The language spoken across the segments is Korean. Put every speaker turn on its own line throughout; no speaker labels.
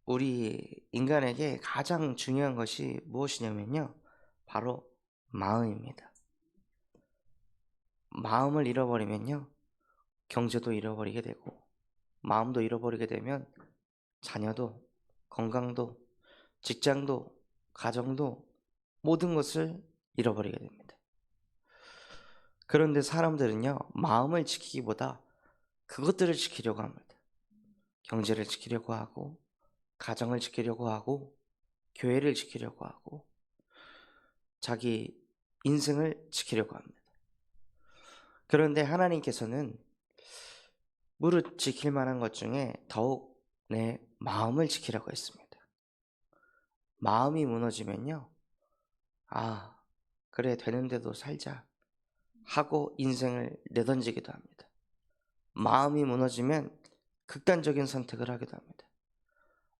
우리 인간에게 가장 중요한 것이 무엇이냐면요, 바로 마음입니다. 마음을 잃어버리면요, 경제도 잃어버리게 되고, 마음도 잃어버리게 되면 자녀도, 건강도, 직장도, 가정도, 모든 것을 잃어버리게 됩니다. 그런데 사람들은요, 마음을 지키기보다 그것들을 지키려고 합니다. 경제를 지키려고 하고, 가정을 지키려고 하고, 교회를 지키려고 하고, 자기 인생을 지키려고 합니다. 그런데 하나님께서는 무릇 지킬 만한 것 중에 더욱 내 마음을 지키라고 했습니다. 마음이 무너지면요, 아, 그래, 되는데도 살자 하고 인생을 내던지기도 합니다. 마음이 무너지면 극단적인 선택을 하기도 합니다.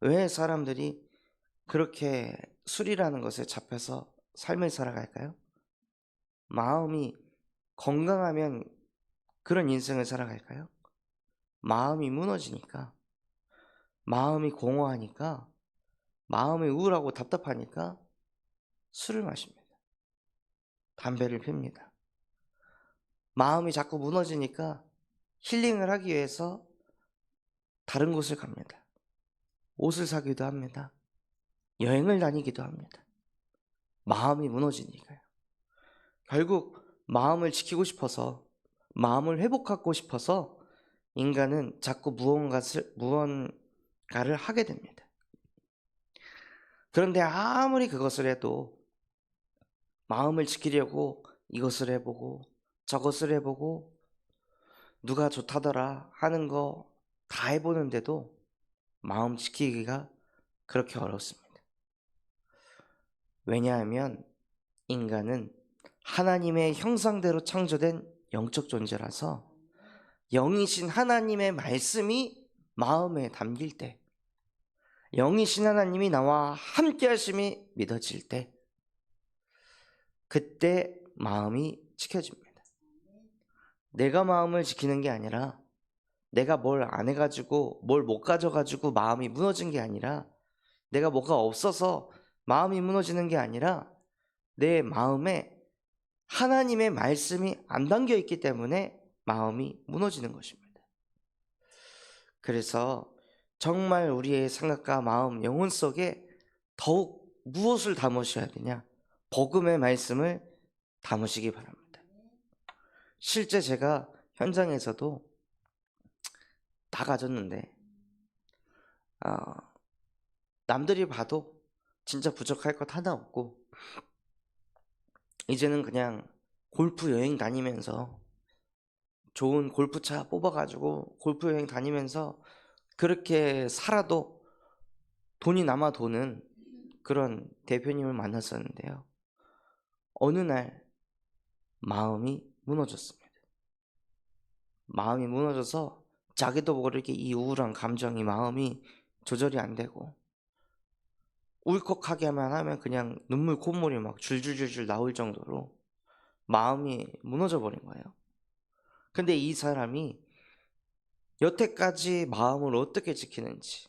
왜 사람들이 그렇게 술이라는 것에 잡혀서 삶을 살아갈까요? 마음이 건강하면 그런 인생을 살아갈까요? 마음이 무너지니까, 마음이 공허하니까, 마음이 우울하고 답답하니까 술을 마십니다. 담배를 핍니다. 마음이 자꾸 무너지니까 힐링을 하기 위해서 다른 곳을 갑니다. 옷을 사기도 합니다. 여행을 다니기도 합니다. 마음이 무너지니까요. 결국 마음을 지키고 싶어서, 마음을 회복하고 싶어서 인간은 자꾸 무언가를 하게 됩니다. 그런데 아무리 그것을 해도 마음을 지키려고 이것을 해보고 저것을 해보고 누가 좋다더라 하는 거 다 해보는데도 마음 지키기가 그렇게 어렵습니다. 왜냐하면 인간은 하나님의 형상대로 창조된 영적 존재라서 영이신 하나님의 말씀이 마음에 담길 때, 영이신 하나님이 나와 함께 하심이 믿어질 때, 그때 마음이 지켜집니다. 내가 마음을 지키는 게 아니라, 내가 뭘 안 해가지고 뭘 못 가져가지고 마음이 무너진 게 아니라, 내가 뭐가 없어서 마음이 무너지는 게 아니라, 내 마음에 하나님의 말씀이 안 담겨 있기 때문에 마음이 무너지는 것입니다. 그래서 정말 우리의 생각과 마음, 영혼 속에 더욱 무엇을 담으셔야 되냐? 복음의 말씀을 담으시기 바랍니다. 실제 제가 현장에서도 다 가졌는데 남들이 봐도 진짜 부족할 것 하나 없고, 이제는 그냥 골프 여행 다니면서 좋은 골프차 뽑아가지고 골프 여행 다니면서 그렇게 살아도 돈이 남아 도는 그런 대표님을 만났었는데요, 어느 날 마음이 무너졌습니다. 마음이 무너져서 자기도 모르게 이 우울한 감정이, 마음이 조절이 안 되고 울컥하게만 하면 그냥 눈물 콧물이 막 줄줄줄줄 나올 정도로 마음이 무너져 버린 거예요. 근데 이 사람이 여태까지 마음을 어떻게 지키는지,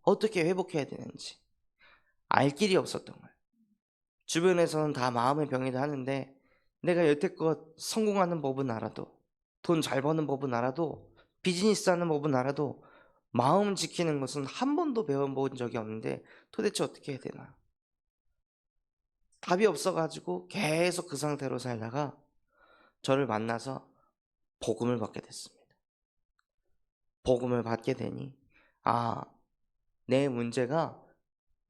어떻게 회복해야 되는지 알 길이 없었던 거예요. 주변에서는 다 마음의 병이다 하는데, 내가 여태껏 성공하는 법은 알아도, 돈 잘 버는 법은 알아도, 비즈니스 하는 법은 알아도 마음 지키는 것은 한 번도 배워본 적이 없는데 도대체 어떻게 해야 되나? 답이 없어가지고 계속 그 상태로 살다가 저를 만나서 복음을 받게 됐습니다. 복음을 받게 되니, 아, 내 문제가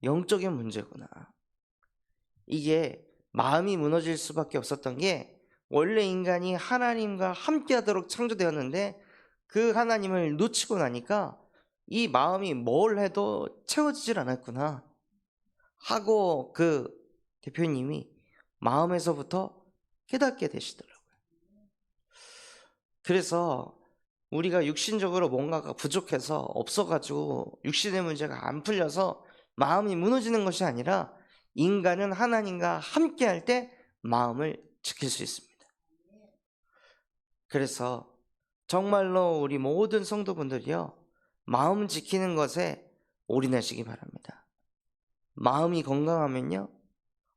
영적인 문제구나. 이게 마음이 무너질 수밖에 없었던 게, 원래 인간이 하나님과 함께 하도록 창조되었는데 그 하나님을 놓치고 나니까 이 마음이 뭘 해도 채워지질 않았구나 하고 그 대표님이 마음에서부터 깨닫게 되시더라고요. 그래서 우리가 육신적으로 뭔가가 부족해서 없어가지고 육신의 문제가 안 풀려서 마음이 무너지는 것이 아니라, 인간은 하나님과 함께 할 때 마음을 지킬 수 있습니다. 그래서 정말로 우리 모든 성도분들이요, 마음 지키는 것에 올인하시기 바랍니다. 마음이 건강하면요,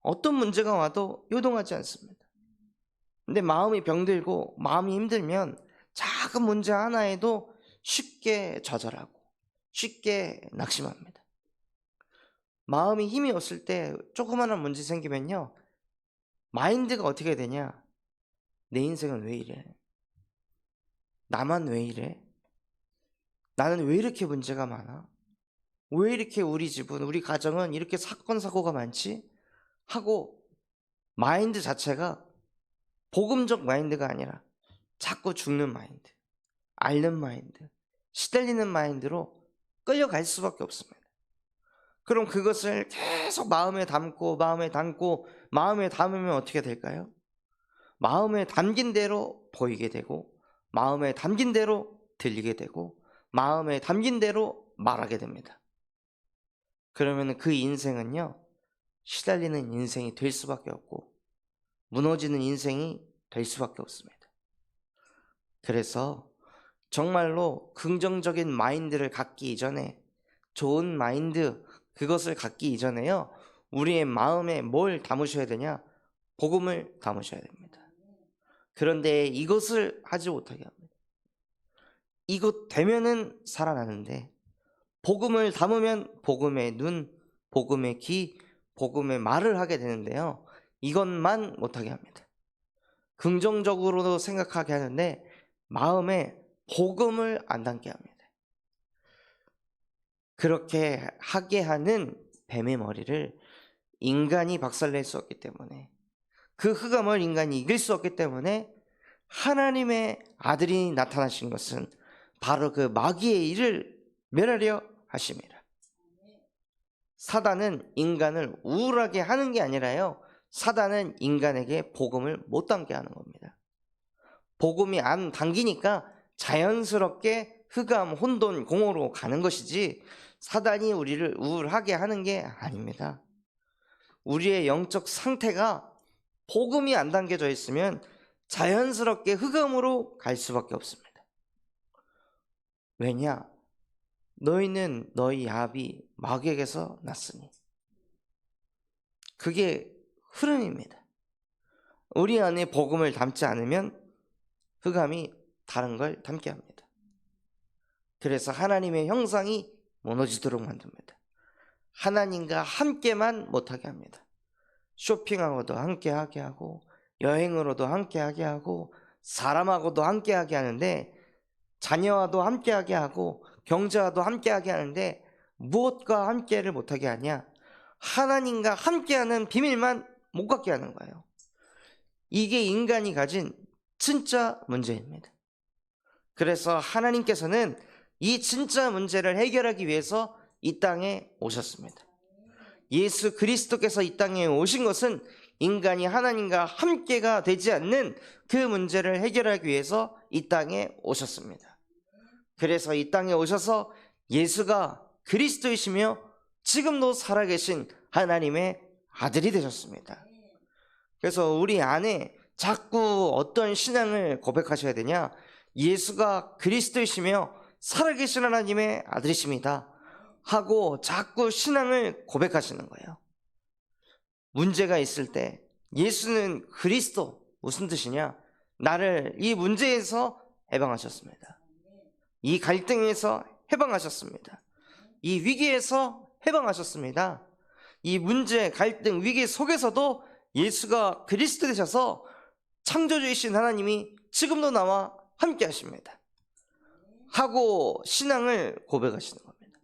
어떤 문제가 와도 요동하지 않습니다. 근데 마음이 병들고 마음이 힘들면 작은 문제 하나에도 쉽게 좌절하고 쉽게 낙심합니다. 마음이 힘이 없을 때 조그마한 문제 생기면요, 마인드가 어떻게 되냐? 내 인생은 왜 이래? 나만 왜 이래? 나는 왜 이렇게 문제가 많아? 왜 이렇게 우리 집은, 우리 가정은 이렇게 사건 사고가 많지? 하고 마인드 자체가 복음적 마인드가 아니라 자꾸 죽는 마인드, 앓는 마인드, 시달리는 마인드로 끌려갈 수밖에 없습니다. 그럼 그것을 계속 마음에 담고 마음에 담으면 어떻게 될까요? 마음에 담긴 대로 보이게 되고, 마음에 담긴 대로 들리게 되고, 마음에 담긴 대로 말하게 됩니다. 그러면 그 인생은요, 시달리는 인생이 될 수밖에 없고 무너지는 인생이 될 수밖에 없습니다. 그래서 정말로 긍정적인 마인드를 갖기 이전에, 좋은 마인드, 그것을 갖기 이전에요, 우리의 마음에 뭘 담으셔야 되냐? 복음을 담으셔야 됩니다. 그런데 이것을 하지 못하게 합니다. 이것 되면은 살아나는데, 복음을 담으면 복음의 눈, 복음의 귀, 복음의 말을 하게 되는데요, 이것만 못하게 합니다. 긍정적으로도 생각하게 하는데 마음에 복음을 안 담게 합니다. 그렇게 하게 하는 뱀의 머리를 인간이 박살낼 수 없기 때문에, 그 흑암을 인간이 이길 수 없기 때문에 하나님의 아들이 나타나신 것은 바로 그 마귀의 일을 멸하려 하심이라. 사단은 인간을 우울하게 하는 게 아니라요, 사단은 인간에게 복음을 못 담게 하는 겁니다. 복음이 안 담기니까 자연스럽게 흑암, 혼돈, 공허로 가는 것이지, 사단이 우리를 우울하게 하는 게 아닙니다. 우리의 영적 상태가 복음이 안 담겨져 있으면 자연스럽게 흑암으로 갈 수밖에 없습니다. 왜냐? 너희는 너희 아비 마귀에게서 났으니. 그게 흐름입니다. 우리 안에 복음을 담지 않으면 흑암이 다른 걸 담게 합니다. 그래서 하나님의 형상이 무너지도록 만듭니다. 하나님과 함께만 못하게 합니다. 쇼핑하고도 함께하게 하고, 여행으로도 함께하게 하고, 사람하고도 함께하게 하는데, 자녀와도 함께하게 하고, 경제와도 함께하게 하는데, 무엇과 함께를 못하게 하냐? 하나님과 함께하는 비밀만 못 갖게 하는 거예요. 이게 인간이 가진 진짜 문제입니다. 그래서 하나님께서는 이 진짜 문제를 해결하기 위해서 이 땅에 오셨습니다. 예수 그리스도께서 이 땅에 오신 것은 인간이 하나님과 함께가 되지 않는 그 문제를 해결하기 위해서 이 땅에 오셨습니다. 그래서 이 땅에 오셔서 예수가 그리스도이시며 지금도 살아계신 하나님의 아들이 되셨습니다. 그래서 우리 안에 자꾸 어떤 신앙을 고백하셔야 되냐? 예수가 그리스도이시며 살아계신 하나님의 아들이십니다 하고 자꾸 신앙을 고백하시는 거예요. 문제가 있을 때 예수는 그리스도, 무슨 뜻이냐? 나를 이 문제에서 해방하셨습니다. 이 갈등에서 해방하셨습니다. 이 위기에서 해방하셨습니다. 이 문제, 갈등, 위기 속에서도 예수가 그리스도 되셔서 창조주이신 하나님이 지금도 나와 함께 하십니다 하고 신앙을 고백하시는 겁니다.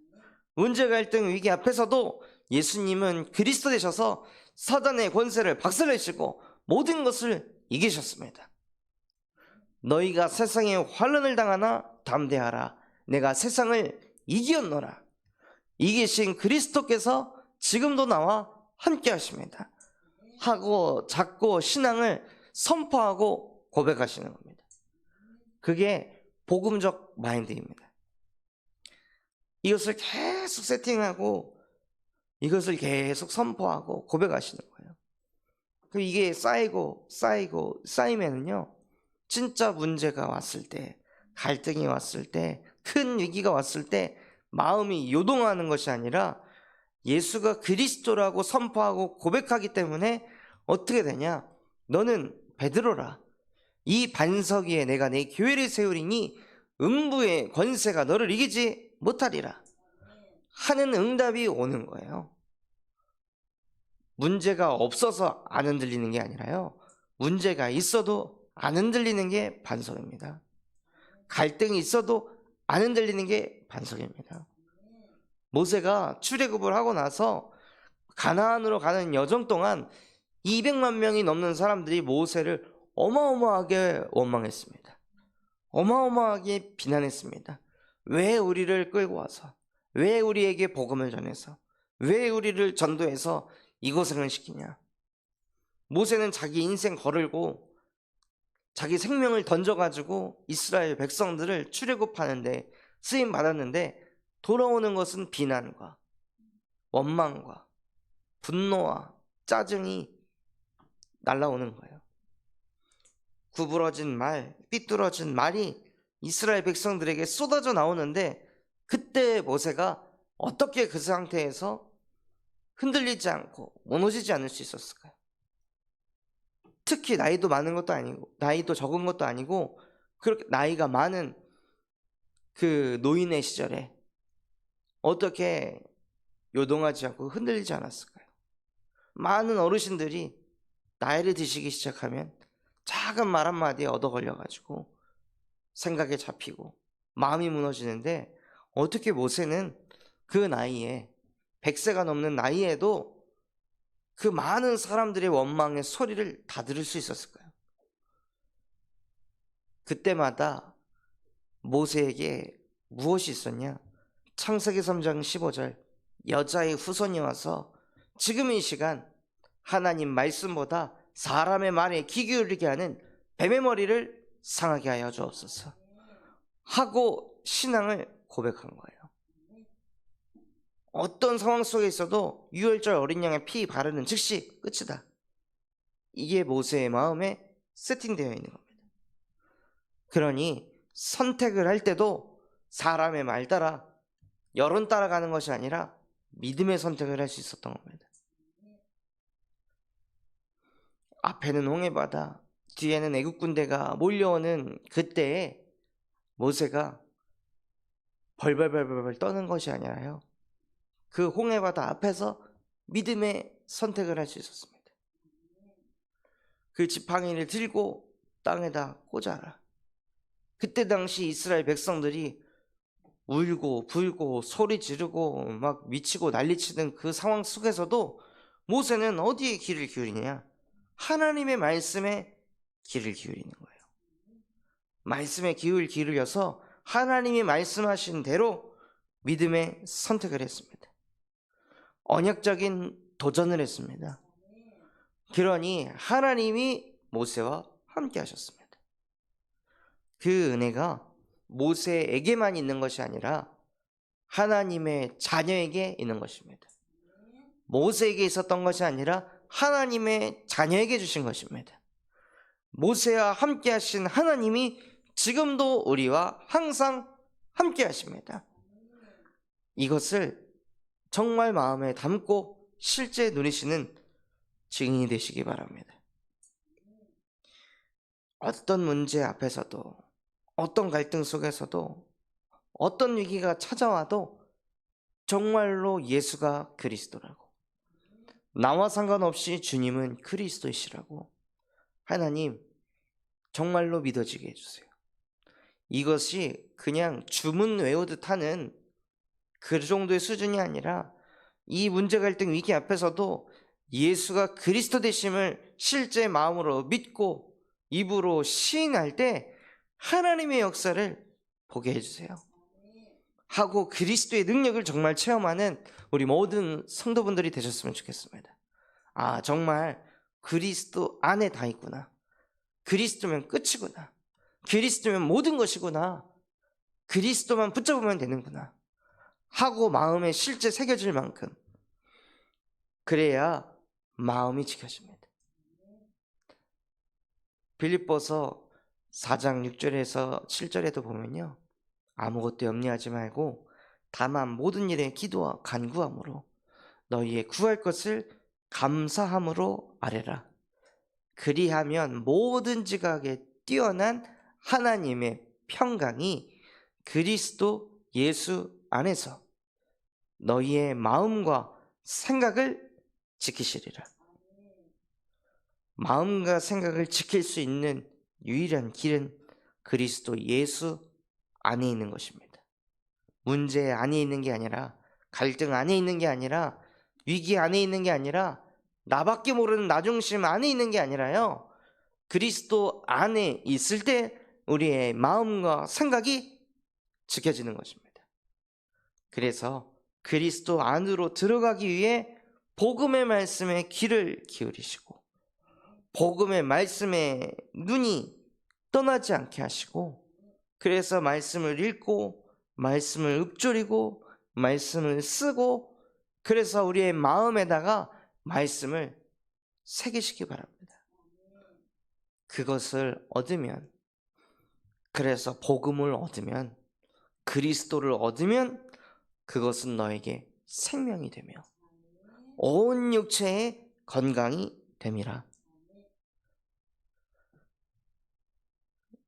문제, 갈등, 위기 앞에서도 예수님은 그리스도 되셔서 사단의 권세를 박살내시고 모든 것을 이기셨습니다. 너희가 세상에 환난을 당하나 담대하라, 내가 세상을 이기었노라. 이기신 그리스도께서 지금도 나와 함께 하십니다 하고 자꾸 신앙을 선포하고 고백하시는 겁니다. 그게 복음적 마인드입니다. 이것을 계속 세팅하고 이것을 계속 선포하고 고백하시는 거예요. 이게 쌓이면은요, 진짜 문제가 왔을 때, 갈등이 왔을 때, 큰 위기가 왔을 때 마음이 요동하는 것이 아니라 예수가 그리스도라고 선포하고 고백하기 때문에 어떻게 되냐? 너는 베드로라. 이 반석 위에 내가 내 교회를 세우리니 음부의 권세가 너를 이기지 못하리라 하는 응답이 오는 거예요. 문제가 없어서 안 흔들리는 게 아니라요, 문제가 있어도 안 흔들리는 게 반석입니다. 갈등이 있어도 안 흔들리는 게 반석입니다. 모세가 출애굽을 하고 나서 가나안으로 가는 여정 동안 200만 명이 넘는 사람들이 모세를 어마어마하게 원망했습니다. 어마어마하게 비난했습니다. 왜 우리를 끌고 와서, 왜 우리에게 복음을 전해서, 왜 우리를 전도해서 이 고생을 시키냐. 모세는 자기 인생 거르고 자기 생명을 던져가지고 이스라엘 백성들을 출애굽하는데 쓰임 받았는데 돌아오는 것은 비난과 원망과 분노와 짜증이 날라오는 거예요. 구부러진 말, 삐뚤어진 말이 이스라엘 백성들에게 쏟아져 나오는데, 그때 모세가 어떻게 그 상태에서 흔들리지 않고 무너지지 않을 수 있었을까요? 특히 나이도 많은 것도 아니고 나이도 적은 것도 아니고 그렇게 나이가 많은 그 노인의 시절에 어떻게 요동하지 않고 흔들리지 않았을까요? 많은 어르신들이 나이를 드시기 시작하면 작은 말 한마디에 얻어 걸려가지고 생각에 잡히고 마음이 무너지는데, 어떻게 모세는 그 나이에 100세가 넘는 나이에도 그 많은 사람들의 원망의 소리를 다 들을 수 있었을까요? 그때마다 모세에게 무엇이 있었냐? 창세기 3장 15절, 여자의 후손이 와서 지금 이 시간 하나님 말씀보다 사람의 말에 귀 기울이게 하는 뱀의 머리를 상하게 하여 주옵소서 하고 신앙을 고백한 거예요. 어떤 상황 속에 있어도 유월절 어린 양의 피 바르는 즉시 끝이다. 이게 모세의 마음에 세팅되어 있는 겁니다. 그러니 선택을 할 때도 사람의 말 따라, 여론 따라가는 것이 아니라 믿음의 선택을 할 수 있었던 겁니다. 앞에는 홍해바다, 뒤에는 애국 군대가 몰려오는 그때에 모세가 벌벌벌벌 떠는 것이 아니라요, 그 홍해바다 앞에서 믿음의 선택을 할 수 있었습니다. 그 지팡이를 들고 땅에다 꽂아라. 그때 당시 이스라엘 백성들이 울고 불고 소리 지르고 막 미치고 난리치는 그 상황 속에서도 모세는 어디에 귀를 기울이냐? 하나님의 말씀에 귀를 기울이는 거예요. 말씀에 귀를 기울여서 하나님이 말씀하신 대로 믿음의 선택을 했습니다. 언약적인 도전을 했습니다. 그러니 하나님이 모세와 함께 하셨습니다. 그 은혜가 모세에게만 있는 것이 아니라 하나님의 자녀에게 있는 것입니다. 모세에게 있었던 것이 아니라 하나님의 자녀에게 주신 것입니다. 모세와 함께 하신 하나님이 지금도 우리와 항상 함께 하십니다. 이것을 정말 마음에 담고 실제 누리시는 증인이 되시기 바랍니다. 어떤 문제 앞에서도, 어떤 갈등 속에서도, 어떤 위기가 찾아와도 정말로 예수가 그리스도라고, 나와 상관없이 주님은 그리스도이시라고 하나님 정말로 믿어지게 해주세요. 이것이 그냥 주문 외우듯 하는 그 정도의 수준이 아니라 이 문제 갈등 위기 앞에서도 예수가 그리스도 되심을 실제 마음으로 믿고 입으로 시인할 때 하나님의 역사를 보게 해주세요. 하고 그리스도의 능력을 정말 체험하는 우리 모든 성도분들이 되셨으면 좋겠습니다. 아, 정말 그리스도 안에 다 있구나. 그리스도면 끝이구나. 그리스도면 모든 것이구나. 그리스도만 붙잡으면 되는구나 하고 마음에 실제 새겨질 만큼, 그래야 마음이 지켜집니다. 빌립보서 4장 6절에서 7절에도 보면요, 아무것도 염려하지 말고 다만 모든 일에 기도와 간구함으로 너희의 구할 것을 감사함으로 아뢰라. 그리하면 모든 지각에 뛰어난 하나님의 평강이 그리스도 예수 안에서 너희의 마음과 생각을 지키시리라. 마음과 생각을 지킬 수 있는 유일한 길은 그리스도 예수 안에 있는 것입니다. 문제 안에 있는 게 아니라, 갈등 안에 있는 게 아니라, 위기 안에 있는 게 아니라, 나밖에 모르는 나 중심 안에 있는 게 아니라요, 그리스도 안에 있을 때 우리의 마음과 생각이 지켜지는 것입니다. 그래서 그리스도 안으로 들어가기 위해 복음의 말씀에 귀를 기울이시고, 복음의 말씀에 눈이 떠나지 않게 하시고, 그래서 말씀을 읽고 말씀을 읊조리고 말씀을 쓰고, 그래서 우리의 마음에다가 말씀을 새기시기 바랍니다. 그것을 얻으면, 그래서 복음을 얻으면, 그리스도를 얻으면 그것은 너에게 생명이 되며 온 육체의 건강이 됨이라.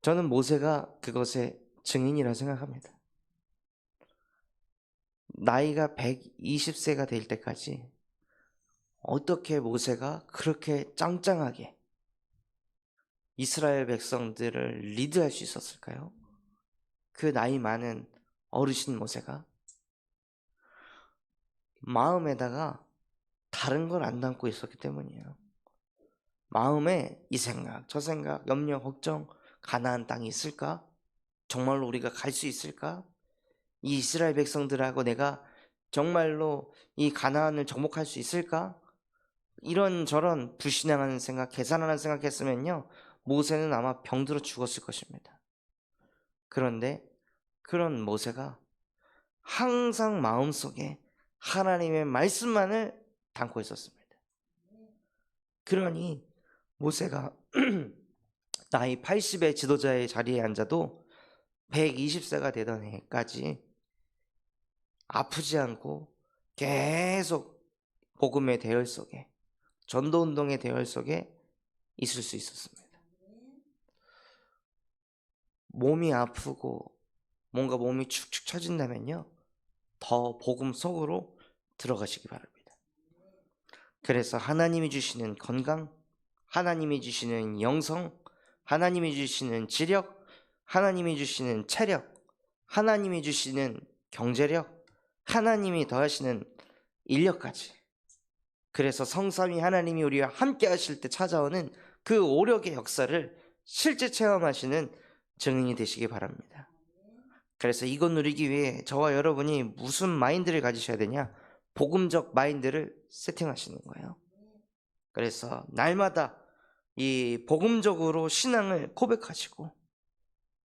저는 모세가 그것의 증인이라 생각합니다. 나이가 120세가 될 때까지 어떻게 모세가 그렇게 짱짱하게 이스라엘 백성들을 리드할 수 있었을까요? 그 나이 많은 어르신 모세가 마음에다가 다른 걸 안 담고 있었기 때문이에요. 마음에 이 생각, 저 생각, 염려, 걱정, 가나안 땅이 있을까? 정말로 우리가 갈 수 있을까? 이 이스라엘 백성들하고 내가 정말로 이 가나안을 정복할 수 있을까? 이런저런 불신앙하는 생각, 계산하는 생각했으면요, 모세는 아마 병들어 죽었을 것입니다. 그런데 그런 모세가 항상 마음속에 하나님의 말씀만을 담고 있었습니다. 그러니 모세가 나이 80의 지도자의 자리에 앉아도 120세가 되던 해까지 아프지 않고 계속 복음의 대열 속에, 전도운동의 대열 속에 있을 수 있었습니다. 몸이 아프고 뭔가 몸이 축축 처진다면요, 더 복음 속으로 들어가시기 바랍니다. 그래서 하나님이 주시는 건강, 하나님이 주시는 영성, 하나님이 주시는 지력, 하나님이 주시는 체력, 하나님이 주시는 경제력, 하나님이 더하시는 인력까지, 그래서 성삼위 하나님이 우리와 함께 하실 때 찾아오는 그 오력의 역사를 실제 체험하시는 증인이 되시기 바랍니다. 그래서 이것 누리기 위해 저와 여러분이 무슨 마인드를 가지셔야 되냐? 복음적 마인드를 세팅하시는 거예요. 그래서 날마다 이 복음적으로 신앙을 고백하시고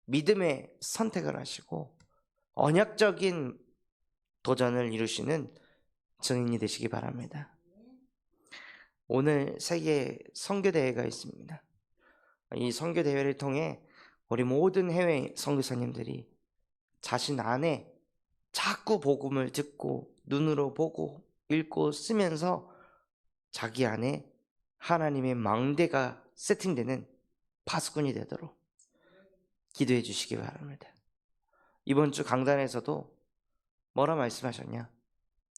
믿음의 선택을 하시고 언약적인 도전을 이루시는 증인이 되시기 바랍니다. 오늘 세계 선교대회가 있습니다. 이 선교대회를 통해 우리 모든 해외 선교사님들이 자신 안에 자꾸 복음을 듣고 눈으로 보고 읽고 쓰면서 자기 안에 하나님의 망대가 세팅되는 파수꾼이 되도록 기도해 주시기 바랍니다. 이번 주 강단에서도 뭐라 말씀하셨냐?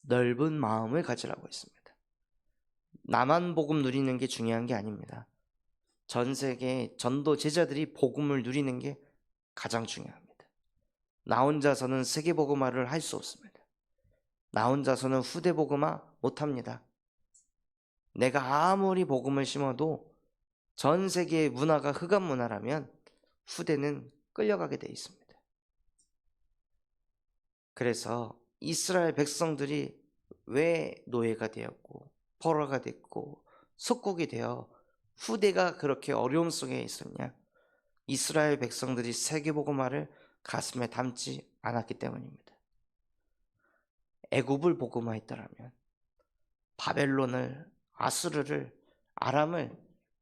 넓은 마음을 가지라고 했습니다. 나만 복음 누리는 게 중요한 게 아닙니다. 전 세계 전도 제자들이 복음을 누리는 게 가장 중요합니다. 나 혼자서는 세계 복음화를 할 수 없습니다. 나 혼자서는 후대 복음화 못합니다. 내가 아무리 복음을 심어도 전 세계의 문화가 흑암 문화라면 후대는 끌려가게 돼 있습니다. 그래서 이스라엘 백성들이 왜 노예가 되었고 포로가 됐고 속국이 되어 후대가 그렇게 어려움 속에 있었냐? 이스라엘 백성들이 세계복음화를 가슴에 담지 않았기 때문입니다. 애굽을 복음화했더라면, 바벨론을, 아수르를, 아람을,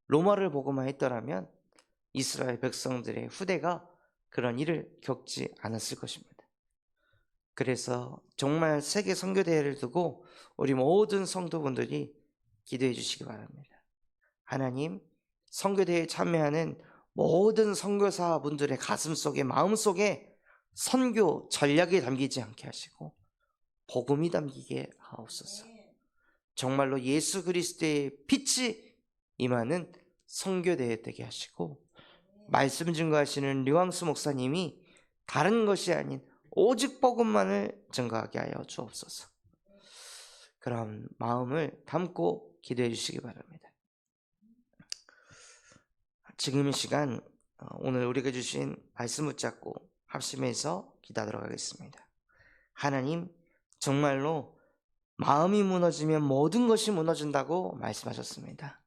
로마를 복음화했더라면 이스라엘 백성들의 후대가 그런 일을 겪지 않았을 것입니다. 그래서 정말 세계 선교대회를 두고 우리 모든 성도분들이 기도해 주시기 바랍니다. 하나님, 선교대회에 참여하는 모든 선교사분들의 가슴속에, 마음속에 선교 전략이 담기지 않게 하시고 복음이 담기게 하옵소서. 정말로 예수 그리스도의 빛이 임하는 선교대회 되게 하시고, 말씀 증거하시는 류광수 목사님이 다른 것이 아닌 오직 복음만을 증거하게 하여 주옵소서. 그럼 마음을 담고 기도해 주시기 바랍니다. 지금 이 시간 오늘 우리에게 주신 말씀 붙잡고 합심해서 기도하도록 하겠습니다. 하나님, 정말로 마음이 무너지면 모든 것이 무너진다고 말씀하셨습니다.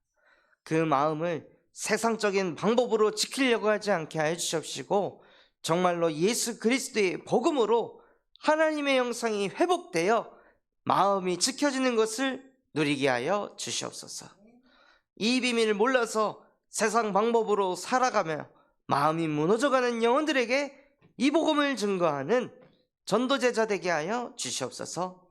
그 마음을 세상적인 방법으로 지키려고 하지 않게 하여 주십시고, 정말로 예수 그리스도의 복음으로 하나님의 영상이 회복되어 마음이 지켜지는 것을 누리게 하여 주시옵소서. 이 비밀을 몰라서 세상 방법으로 살아가며 마음이 무너져가는 영혼들에게 이 복음을 증거하는 전도제자 되게 하여 주시옵소서.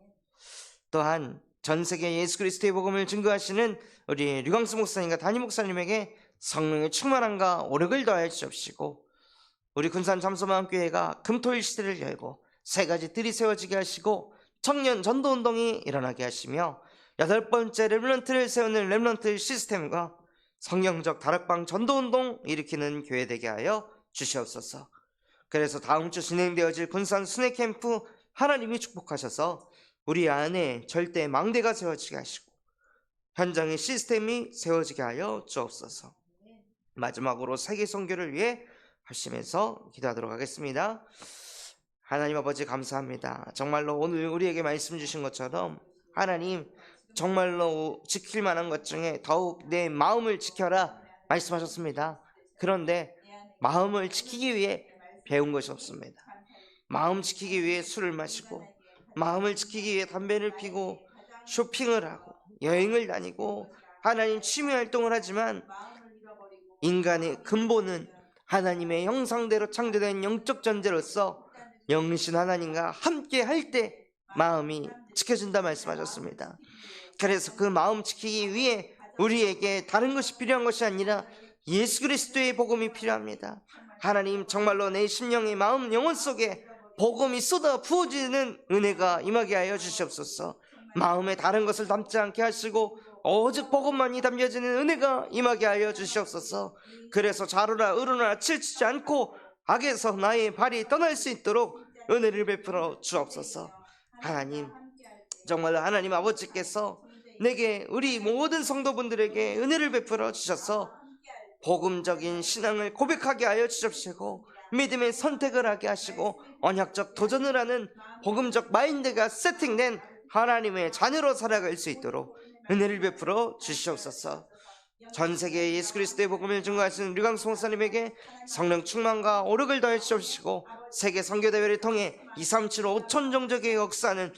또한 전 세계 예수 그리스도의 복음을 증거하시는 우리 류광수 목사님과 담임 목사님에게 성령의 충만함과 오력을 더하여 주옵시고, 우리 군산 잠소마음교회가 금토일 시대를 열고 세 가지 뜰이 세워지게 하시고 청년 전도운동이 일어나게 하시며 8번째 렘넌트를 세우는 렘넌트 시스템과 성경적 다락방 전도운동 일으키는 교회 되게 하여 주시옵소서. 그래서 다음 주 진행되어질 군산 순회캠프 하나님이 축복하셔서 우리 안에 절대 망대가 세워지게 하시고 현장의 시스템이 세워지게 하여 주옵소서. 마지막으로 세계 선교를 위해 하시면서 기도하도록 하겠습니다. 하나님 아버지, 감사합니다. 정말로 오늘 우리에게 말씀 주신 것처럼 하나님, 정말로 지킬 만한 것 중에 더욱 내 마음을 지켜라 말씀하셨습니다. 그런데 마음을 지키기 위해 배운 것이 없습니다. 마음 지키기 위해 술을 마시고, 마음을 지키기 위해 담배를 피고, 쇼핑을 하고, 여행을 다니고, 하나님 취미 활동을 하지만 인간의 근본은 하나님의 형상대로 창조된 영적 존재로서 영신 하나님과 함께 할 때 마음이 지켜진다 말씀하셨습니다. 그래서 그 마음 지키기 위해 우리에게 다른 것이 필요한 것이 아니라 예수 그리스도의 복음이 필요합니다. 하나님, 정말로 내 심령의 마음 영혼 속에 복음이 쏟아 부어지는 은혜가 임하게 하여 주시옵소서. 마음에 다른 것을 담지 않게 하시고 오직 복음만이 담겨지는 은혜가 임하게 하여 주시옵소서. 그래서 좌로나 우로나 치우치지 않고 악에서 나의 발이 떠날 수 있도록 은혜를 베풀어 주옵소서. 하나님, 정말 하나님 아버지께서 내게, 우리 모든 성도분들에게 은혜를 베풀어 주셔서 복음적인 신앙을 고백하게 하여 주십시고, 믿음의 선택을 하게 하시고 언약적 도전을 하는 복음적 마인드가 세팅된 하나님의 자녀로 살아갈 수 있도록 은혜를 베풀어 주시옵소서. 전 세계 예수 그리스도의 복음을 증거하시는 류광수 목사님에게 성령 충만과 오력을 더해 주옵시고, 세계 선교대회를 통해 2, 3, 7, 5천 종족의 역사는